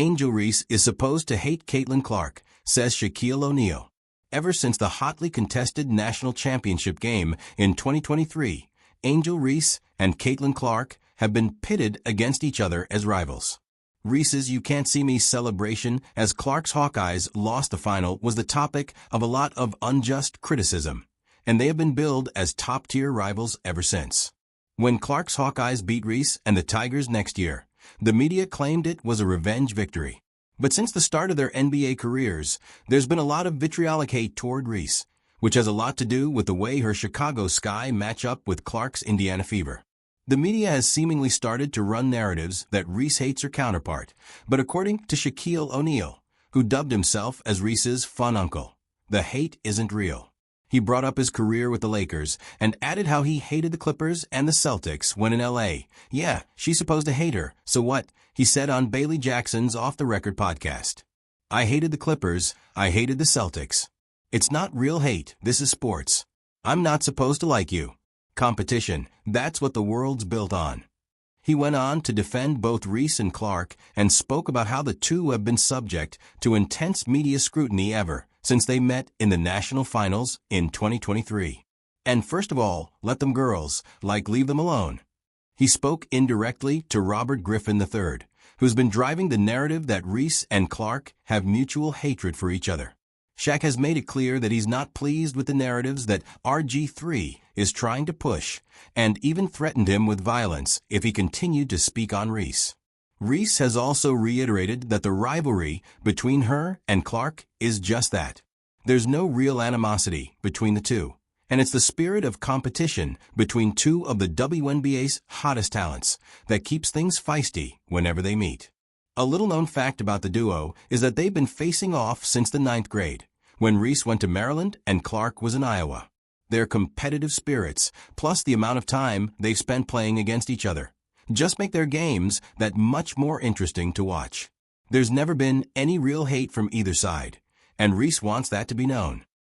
Angel Reese is supposed to hate Caitlin Clark, says Shaquille O'Neal. Ever since the hotly contested national championship game in 2023, Angel Reese and Caitlin Clark have been pitted against each other as rivals. Reese's "You Can't See Me" celebration as Clark's Hawkeyes lost the final was the topic of a lot of unjust criticism, and they have been billed as top-tier rivals ever since. When Clark's Hawkeyes beat Reese and the Tigers next year, the media claimed it was a revenge victory. But since the start of their NBA careers, there's been a lot of vitriolic hate toward Reese, which has a lot to do with the way her Chicago Sky match up with Clark's Indiana Fever. The media has seemingly started to run narratives that Reese hates her counterpart, but according to Shaquille O'Neal, who dubbed himself as Reese's fun uncle, the hate isn't real. He brought up his career with the Lakers and added how he hated the Clippers and the Celtics when in LA. Yeah, she's supposed to hate her, so what? He said on Bailey Jackson's Off the Record podcast. I hated the Clippers, I hated the Celtics. It's not real hate, this is sports. I'm not supposed to like you. Competition, that's what the world's built on. He went on to defend both Reese and Clark and spoke about how the two have been subject to intense media scrutiny ever since they met in the national finals in 2023. And first of all, let them girls, leave them alone. He spoke indirectly to Robert Griffin III, who's been driving the narrative that Reese and Clark have mutual hatred for each other. Shaq has made it clear that he's not pleased with the narratives that RG3 is trying to push, and even threatened him with violence if he continued to speak on Reese. Reese has also reiterated that the rivalry between her and Clark is just that. There's no real animosity between the two, and it's the spirit of competition between two of the WNBA's hottest talents that keeps things feisty whenever they meet. A little-known fact about the duo is that they've been facing off since the 9th grade, when Reese went to Maryland and Clark was in Iowa. Their competitive spirits, plus the amount of time they've spent playing against each other, just make their games that much more interesting to watch. There's never been any real hate from either side, and Reese wants that to be known.